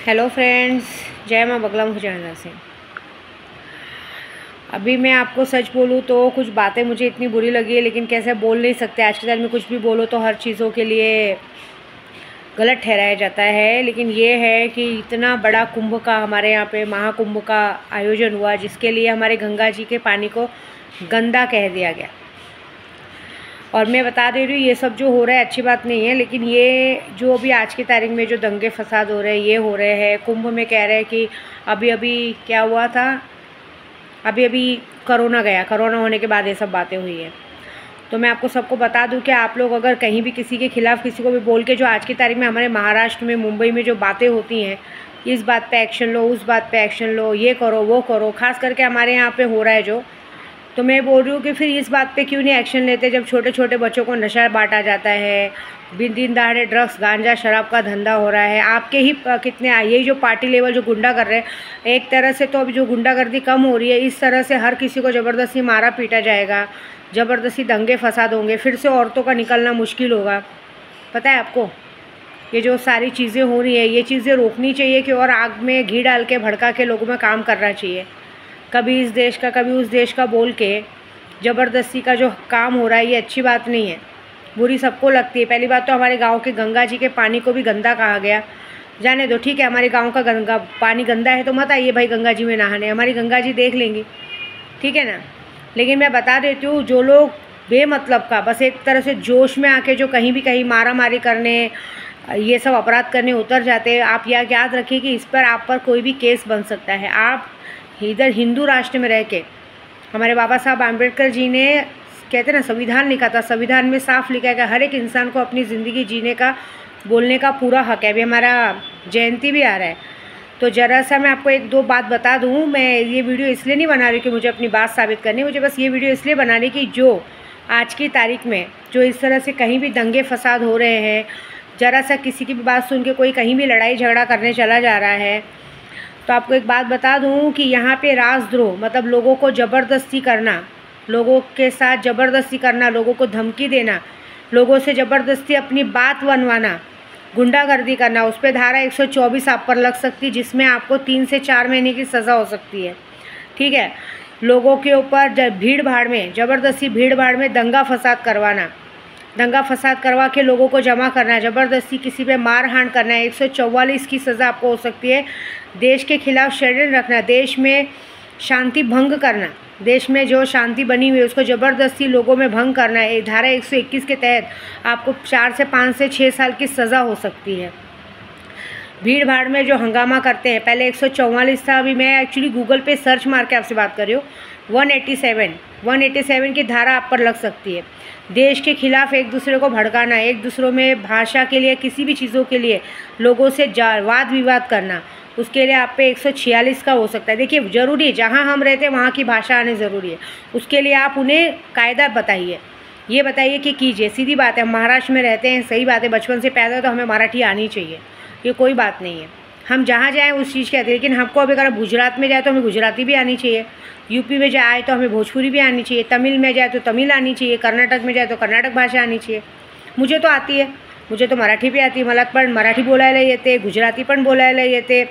Hello friends, जय माँ बगला मुखर्जी से। अभी मैं आपको सच बोलूँ तो कुछ बातें मुझे इतनी बुरी लगी है, लेकिन कैसे बोल नहीं सकते। आज के टाइम में कुछ भी बोलो तो हर चीज़ों के लिए गलत ठहराया जाता है। लेकिन ये है कि इतना बड़ा कुंभ का हमारे यहाँ पे महाकुंभ का आयोजन हुआ, जिसके लिए हमारे गंगा जी के पानी को गंदा कह दिया गया। और मैं बता दे रही हूँ, ये सब जो हो रहा है अच्छी बात नहीं है, लेकिन ये जो अभी आज की तारीख में जो दंगे फसाद हो रहे हैं, ये हो रहे हैं। कुंभ में कह रहे हैं कि अभी क्या हुआ था, अभी कोरोना गया, कोरोना होने के बाद ये सब बातें हुई है। तो मैं आपको सबको बता दूं कि आप लोग अगर कहीं भी किसी के खिलाफ़ किसी को भी बोल के, जो आज की तारीख में हमारे महाराष्ट्र में, मुंबई में जो बातें होती हैं, इस बात पे एक्शन लो, उस बात पे एक्शन लो, ये करो वो करो, ख़ास करके हमारे यहाँ पे हो रहा है जो, तो मैं बोल रही हूँ कि फिर इस बात पे क्यों नहीं एक्शन लेते। जब छोटे छोटे बच्चों को नशा बांटा जाता है, दिन दहाड़े ड्रग्स गांजा शराब का धंधा हो रहा है, आपके ही कितने ये जो पार्टी लेवल जो गुंडा कर रहे हैं, एक तरह से तो अभी जो गुंडागर्दी कम हो रही है, इस तरह से हर किसी को ज़बरदस्ती मारा पीटा जाएगा, ज़बरदस्ती दंगे फसाद होंगे, फिर से औरतों का निकलना मुश्किल होगा। पता है आपको, ये जो सारी चीज़ें हो रही है, ये चीज़ें रोकनी चाहिए कि और आग में घी डाल के भड़का के लोगों में काम करना चाहिए। कभी इस देश का कभी उस देश का बोल के ज़बरदस्ती का जो काम हो रहा है, ये अच्छी बात नहीं है, बुरी सबको लगती है। पहली बात तो हमारे गांव के गंगा जी के पानी को भी गंदा कहा गया। जाने दो, ठीक है, हमारे गांव का गंगा पानी गंदा है तो मत आइए भाई गंगा जी में नहाने, हमारी गंगा जी देख लेंगी, ठीक है ना। लेकिन मैं बता देती हूँ, जो लोग बेमतलब का बस एक तरह से जोश में आके जो कहीं भी कहीं मारा मारी करने, ये सब अपराध करने उतर जाते हैं, आप यह याद रखिए कि इस पर आप पर कोई भी केस बन सकता है। आप इधर हिंदू राष्ट्र में रह के, हमारे बाबा साहब आम्बेडकर जी ने कहते ना संविधान लिखा था, संविधान में साफ लिखा है कि हर एक इंसान को अपनी ज़िंदगी जीने का, बोलने का पूरा हक है। अभी हमारा जयंती भी आ रहा है, तो ज़रा सा मैं आपको एक दो बात बता दूं। मैं ये वीडियो इसलिए नहीं बना रही कि मुझे अपनी बात साबित करनी, मुझे बस ये वीडियो इसलिए बना रही कि जो आज की तारीख में जो इस तरह से कहीं भी दंगे फसाद हो रहे हैं, ज़रा सा किसी की भी बात सुन के कोई कहीं भी लड़ाई झगड़ा करने चला जा रहा है, तो आपको एक बात बता दूं कि यहाँ पे राजद्रोह मतलब लोगों को ज़बरदस्ती करना, लोगों के साथ ज़बरदस्ती करना, लोगों को धमकी देना, लोगों से ज़बरदस्ती अपनी बात बनवाना, गुंडागर्दी करना, उस पर धारा 124 आप पर लग सकती है, जिसमें आपको 3 से 4 महीने की सज़ा हो सकती है, ठीक है। लोगों के ऊपर भीड़ भाड़ में, ज़बरदस्ती भीड़ भाड़ में दंगा फसाद करवाना, दंगा फसाद करवा के लोगों को जमा करना, ज़बरदस्ती किसी पे मारहान करना है, 144 की सज़ा आपको हो सकती है। देश के खिलाफ षड्यंत्र रखना, देश में शांति भंग करना, देश में जो शांति बनी हुई है उसको ज़बरदस्ती लोगों में भंग करना है, धारा 121 के तहत आपको 4 से 5 से 6 साल की सज़ा हो सकती है। भीड़ भाड़ में जो हंगामा करते हैं, पहले 144 था, अभी मैं एक्चुअली गूगल पे सर्च मार के आपसे बात कर रही हूँ, 187 की धारा आप पर लग सकती है। देश के खिलाफ एक दूसरे को भड़काना, एक दूसरों में भाषा के लिए, किसी भी चीज़ों के लिए लोगों से वाद विवाद करना, उसके लिए आप पे 146 का हो सकता है। देखिए, ज़रूरी है जहाँ हम रहते हैं वहाँ की भाषा आनी ज़रूरी है, उसके लिए आप उन्हें कायदा बताइए, ये बताइए कि कीजिए। सीधी बात है, हम महाराष्ट्र में रहते हैं, सही बात है, बचपन से पैदा हो तो हमें मराठी आनी चाहिए, ये कोई बात नहीं है, हम जहाँ जाएँ उस चीज़ के आते। लेकिन हमको अभी अगर गुजरात में जाए तो हमें गुजराती भी आनी चाहिए, यूपी में जाए तो हमें भोजपुरी भी आनी चाहिए, तमिल में जाए तो तमिल आनी चाहिए, कर्नाटक में जाए तो कर्नाटक भाषा आनी चाहिए। मुझे तो आती है, मुझे तो मराठी भी आती है, मला पण मराठी बोलायला येते, गुजराती पण बोलायला येते,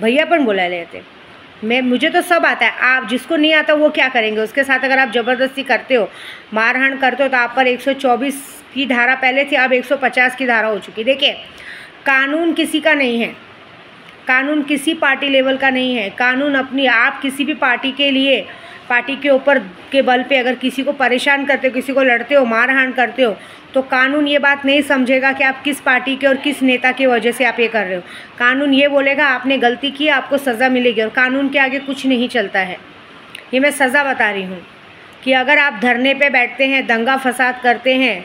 भैया पण बोलायला येते, मुझे तो सब आता है। आप जिसको नहीं आता वो क्या करेंगे उसके साथ? अगर आप ज़बरदस्ती करते हो, मारहान करते हो, तो आप पर 124 की धारा पहले थी, अब 150 की धारा हो चुकी। देखिए, कानून किसी का नहीं है, कानून किसी पार्टी लेवल का नहीं है, कानून अपनी, आप किसी भी पार्टी के लिए, पार्टी के ऊपर के बल पे अगर किसी को परेशान करते हो, किसी को लड़ते हो, मारहान करते हो, तो कानून ये बात नहीं समझेगा कि आप किस पार्टी के और किस नेता की वजह से आप ये कर रहे हो। कानून ये बोलेगा आपने गलती की, आपको सज़ा मिलेगी, और कानून के आगे कुछ नहीं चलता है। ये मैं सज़ा बता रही हूँ कि अगर आप धरने पे बैठते हैं, दंगा फसाद करते हैं,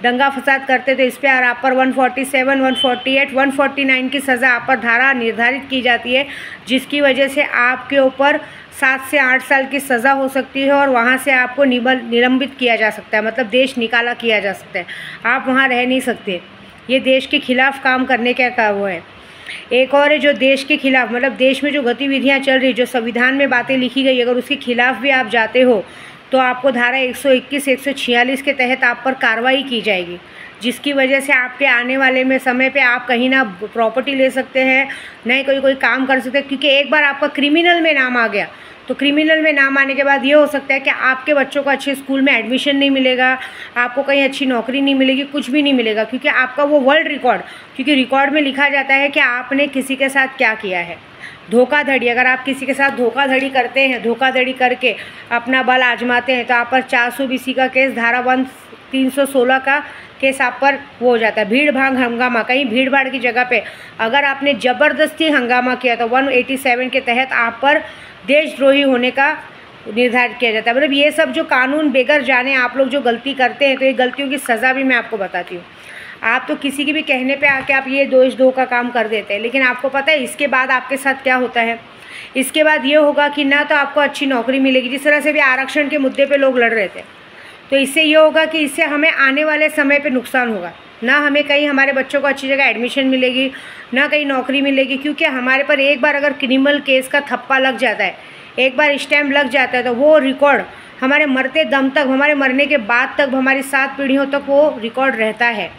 दंगा फसाद करते तो इस पर आप पर 147, 148, 149 की सज़ा आप पर धारा निर्धारित की जाती है, जिसकी वजह से आपके ऊपर 7 से 8 साल की सज़ा हो सकती है, और वहाँ से आपको निलंबित किया जा सकता है, मतलब देश निकाला किया जा सकता है, आप वहाँ रह नहीं सकते। ये देश के खिलाफ़ काम करने का वो है। एक और है जो देश के खिलाफ़, मतलब देश में जो गतिविधियाँ चल रही, जो संविधान में बातें लिखी गई, अगर उसके खिलाफ़ भी आप जाते हो तो आपको धारा 121, 146 के तहत आप पर कार्रवाई की जाएगी, जिसकी वजह से आपके आने वाले में समय पे आप कहीं ना प्रॉपर्टी ले सकते हैं, नहीं कोई काम कर सकते हैं। क्योंकि एक बार आपका क्रिमिनल में नाम आ गया तो क्रिमिनल में नाम आने के बाद ये हो सकता है कि आपके बच्चों को अच्छे स्कूल में एडमिशन नहीं मिलेगा, आपको कहीं अच्छी नौकरी नहीं मिलेगी, कुछ भी नहीं मिलेगा। क्योंकि आपका वो वर्ल्ड रिकॉर्ड, क्योंकि रिकॉर्ड में लिखा जाता है कि आपने किसी के साथ क्या किया है। धोखाधड़ी, अगर आप किसी के साथ धोखाधड़ी करते हैं, धोखाधड़ी करके अपना बल आजमाते हैं, तो आप पर 420 का केस, धारा 316 का केस आप पर वो हो जाता है। भीड़ भाड़ हंगामा, कहीं भीड़ भाड़ की जगह पे अगर आपने ज़बरदस्ती हंगामा किया तो 187 के तहत आप पर देशद्रोही होने का निर्धारित किया जाता है। मतलब ये सब जो कानून बेगर जाने आप लोग जो गलती करते हैं, तो ये गलतियों की सज़ा भी मैं आपको बताती हूँ। आप तो किसी के भी कहने पे आके आप ये देशद्रोह का काम कर देते हैं, लेकिन आपको पता है इसके बाद आपके साथ क्या होता है। इसके बाद ये होगा कि ना तो आपको अच्छी नौकरी मिलेगी, जिस तरह से भी आरक्षण के मुद्दे पे लोग लड़ रहे थे, तो इससे ये होगा कि इससे हमें आने वाले समय पे नुकसान होगा। ना हमें कहीं हमारे बच्चों को अच्छी जगह एडमिशन मिलेगी, ना कहीं नौकरी मिलेगी। क्योंकि हमारे पर एक बार अगर क्रिमिनल केस का थप्पा लग जाता है, एक बार स्टैम्प लग जाता है, तो वो रिकॉर्ड हमारे मरते दम तक, हमारे मरने के बाद तक, हमारी 7 पीढ़ियों तक वो रिकॉर्ड रहता है।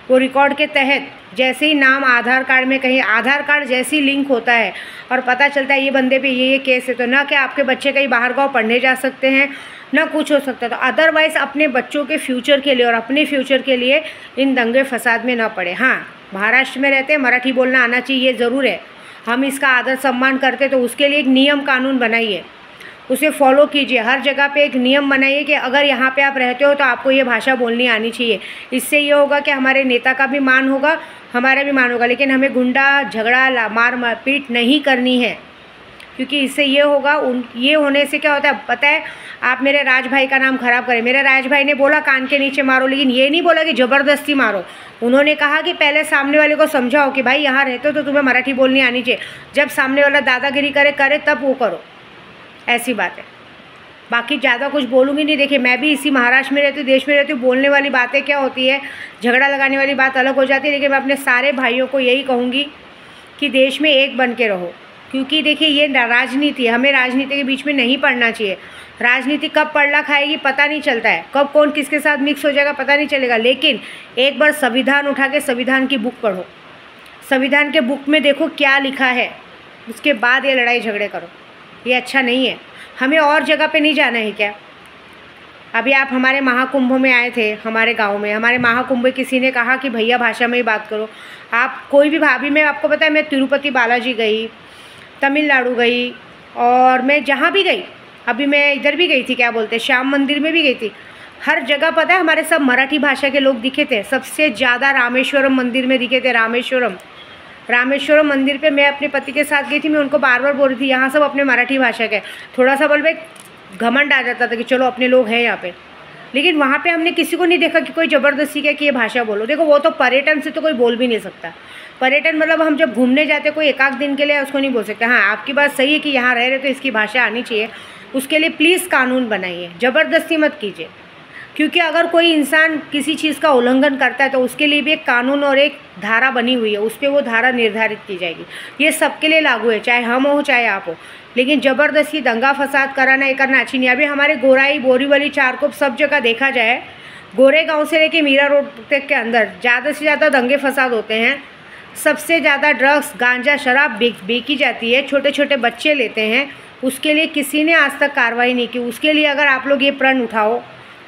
वो रिकॉर्ड के तहत जैसे ही नाम आधार कार्ड में, कहीं आधार कार्ड जैसे ही लिंक होता है और पता चलता है ये बंदे पे ये केस है, तो ना कि आपके बच्चे कहीं बाहर गाँव पढ़ने जा सकते हैं, ना कुछ हो सकता है। तो अदरवाइज़ अपने बच्चों के फ्यूचर के लिए और अपने फ्यूचर के लिए इन दंगे फसाद में ना पड़े। हाँ, महाराष्ट्र में रहते हैं, मराठी बोलना आना चाहिए, ये ज़रूर है, हम इसका आदर सम्मान करते, तो उसके लिए एक नियम कानून बनाइए, उसे फॉलो कीजिए। हर जगह पे एक नियम बनाइए कि अगर यहाँ पे आप रहते हो तो आपको ये भाषा बोलनी आनी चाहिए। इससे ये होगा कि हमारे नेता का भी मान होगा, हमारा भी मान होगा। लेकिन हमें गुंडा झगड़ा मार पीट नहीं करनी है, क्योंकि इससे ये होगा, ये होने से क्या होता है पता है। आप मेरे राज भाई का नाम खराब करें, मेरे राज भाई ने बोला कान के नीचे मारो, लेकिन ये नहीं बोला कि ज़बरदस्ती मारो। उन्होंने कहा कि पहले सामने वाले को समझाओ कि भाई यहाँ रहते हो तो तुम्हें मराठी बोलनी आनी चाहिए, जब सामने वाला दादागिरी करे तब वो करो, ऐसी बात है। बाकी ज़्यादा कुछ बोलूँगी नहीं। देखिए, मैं भी इसी महाराष्ट्र में रहती हूँ, देश में रहती हूँ, बोलने वाली बातें क्या होती है, झगड़ा लगाने वाली बात अलग हो जाती है। लेकिन मैं अपने सारे भाइयों को यही कहूँगी कि देश में एक बन के रहो। क्योंकि देखिए, ये राजनीति है, हमें राजनीति के बीच में नहीं पड़ना चाहिए। राजनीति कब पड़ला खाएगी पता नहीं चलता है, कब कौन किसके साथ मिक्स हो जाएगा पता नहीं चलेगा। लेकिन एक बार संविधान उठा के संविधान की बुक पढ़ो, संविधान के बुक में देखो क्या लिखा है, उसके बाद ये लड़ाई झगड़े करो, ये अच्छा नहीं है। हमें और जगह पे नहीं जाना है क्या? अभी आप हमारे महाकुंभ में आए थे, हमारे गांव में, हमारे महाकुंभ में किसी ने कहा कि भैया भाषा में ही बात करो। आप कोई भी भाभी, मैं आपको पता है, मैं तिरुपति बालाजी गई, तमिलनाडु गई, और मैं जहाँ भी गई, अभी मैं इधर भी गई थी, क्या बोलते हैं, श्याम मंदिर में भी गई थी। हर जगह पता है हमारे सब मराठी भाषा के लोग दिखे थे। सबसे ज़्यादा रामेश्वरम मंदिर में दिखे थे। रामेश्वरम मंदिर पे मैं अपने पति के साथ गई थी, मैं उनको बार बार बोल रही थी यहाँ सब अपने मराठी भाषा के। थोड़ा सा बोल घमंड आ जाता था कि चलो अपने लोग हैं यहाँ पे, लेकिन वहाँ पे हमने किसी को नहीं देखा कि कोई ज़बरदस्ती किया कि ये भाषा बोलो। देखो, वो तो पर्यटन से तो कोई बोल भी नहीं सकता। पर्यटन मतलब हम जब घूमने जाते कोई एक आध दिन के लिए उसको नहीं बोल सकते। हाँ, आपकी बात सही है कि यहाँ रह रहे तो इसकी भाषा आनी चाहिए, उसके लिए प्लीज़ कानून बनाइए, ज़बरदस्ती मत कीजिए। क्योंकि अगर कोई इंसान किसी चीज़ का उल्लंघन करता है तो उसके लिए भी एक कानून और एक धारा बनी हुई है, उस पर वो धारा निर्धारित की जाएगी। ये सबके लिए लागू है, चाहे हम हो चाहे आप हो। लेकिन ज़बरदस्ती दंगा फसाद कराना, ये करना अच्छी नहीं। अभी हमारे गोराई, बोरीवली, चारकोप सब जगह देखा जाए, गोरे गांव से लेके मीरा रोड तक के अंदर ज़्यादा से ज़्यादा दंगे फसाद होते हैं। सबसे ज़्यादा ड्रग्स, गांजा, शराब बेची जाती है, छोटे छोटे बच्चे लेते हैं। उसके लिए किसी ने आज तक कार्रवाई नहीं की। उसके लिए अगर आप लोग ये प्रण उठाओ,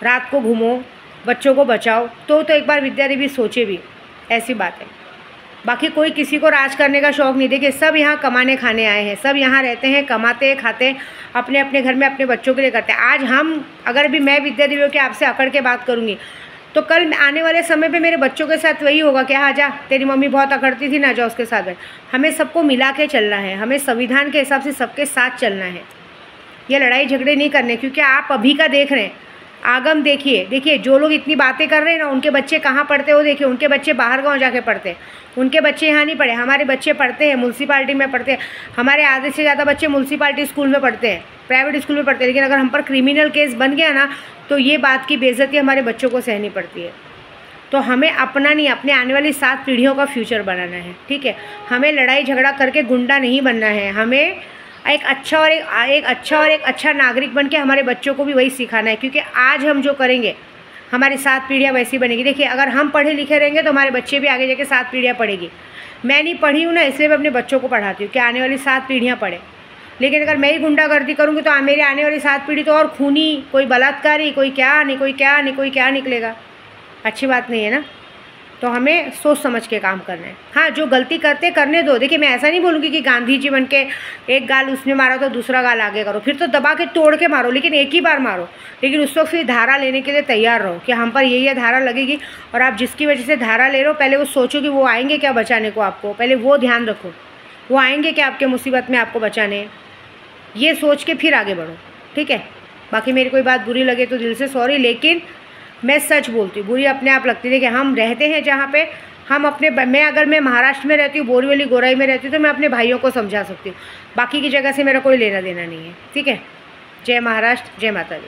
रात को घूमो, बच्चों को बचाओ, तो एक बार विद्या देवी सोचे भी, ऐसी बात है। बाकी कोई किसी को राज करने का शौक़ नहीं। देखिए, सब यहाँ कमाने खाने आए हैं, सब यहाँ रहते हैं, कमाते हैं, खाते हैं, अपने अपने घर में अपने बच्चों के लिए करते हैं। आज हम, अगर भी मैं विद्या देवी के आपसे अकड़ के बात करूँगी, तो कल आने वाले समय पे मेरे बच्चों के साथ वही होगा कि हाँ जा, तेरी मम्मी बहुत अकड़ती थी ना, जा उसके साथ बैठ। हमें सबको मिला के चलना है, हमें संविधान के हिसाब से सबके साथ चलना है। ये लड़ाई झगड़े नहीं करने। क्योंकि आप अभी का देख रहे हैं, आगम देखिए, जो लोग इतनी बातें कर रहे हैं ना, उनके बच्चे कहाँ पढ़ते हो देखिए, उनके बच्चे बाहर गाँव जाके पढ़ते हैं, उनके बच्चे यहाँ नहीं पढ़े। हमारे बच्चे पढ़ते हैं, म्यूनसिपाल्टी में पढ़ते हैं, हमारे आधे से ज़्यादा बच्चे म्यूनसिपाल्टी स्कूल में पढ़ते हैं, प्राइवेट स्कूल में पढ़ते हैं। लेकिन अगर हम पर क्रिमिनल केस बन गया ना, तो ये बात की बेइज्जती हमारे बच्चों को सहनी पड़ती है। तो हमें अपना नहीं, अपने आने वाली 7 पीढ़ियों का फ्यूचर बनाना है, ठीक है। हमें लड़ाई झगड़ा करके गुंडा नहीं बनना है। हमें एक अच्छा और एक अच्छा नागरिक बन के हमारे बच्चों को भी वही सिखाना है। क्योंकि आज हम जो करेंगे, हमारी 7 पीढ़ियाँ वैसी बनेगी। देखिए अगर हम पढ़े लिखे रहेंगे तो हमारे बच्चे भी आगे जाके 7 पीढ़ियाँ पढ़ेगी। मैं नहीं पढ़ी हूँ ना, इसलिए मैं अपने बच्चों को पढ़ाती हूँ कि आने वाली 7 पीढ़ियाँ पढ़े। लेकिन अगर मैं ही गुंडागर्दी करूँगी तो मेरी आने वाली 7 पीढ़ी तो और खूनी, कोई बलात्कारी, कोई क्या नहीं, कोई क्या नहीं, कोई क्या निकलेगा। अच्छी बात नहीं है ना। तो हमें सोच समझ के काम करना है। हाँ, जो गलती करते करने दो। देखिए मैं ऐसा नहीं बोलूँगी कि गांधी जी बन के एक गाल उसने मारा तो दूसरा गाल आगे करो, फिर तो दबा के तोड़ के मारो, लेकिन एक ही बार मारो। लेकिन उस वक्त फिर धारा लेने के लिए तैयार रहो कि हम पर ये धारा लगेगी, और आप जिसकी वजह से धारा ले रहे हो पहले वो सोचो कि वो आएंगे क्या बचाने को आपको, पहले वो ध्यान रखो, वो आएंगे क्या आपके मुसीबत में आपको बचाने, ये सोच के फिर आगे बढ़ो, ठीक है। बाकी मेरी कोई बात बुरी लगे तो दिल से सॉरी, लेकिन मैं सच बोलती हूँ, बुरी अपने आप लगती है कि हम रहते हैं जहाँ पे हम अपने, अगर मैं महाराष्ट्र में रहती हूँ, बोरीवली गोराई में रहती हूँ, तो मैं अपने भाइयों को समझा सकती हूँ। बाकी की जगह से मेरा कोई लेना देना नहीं है, ठीक है। जय महाराष्ट्र, जय माता दी।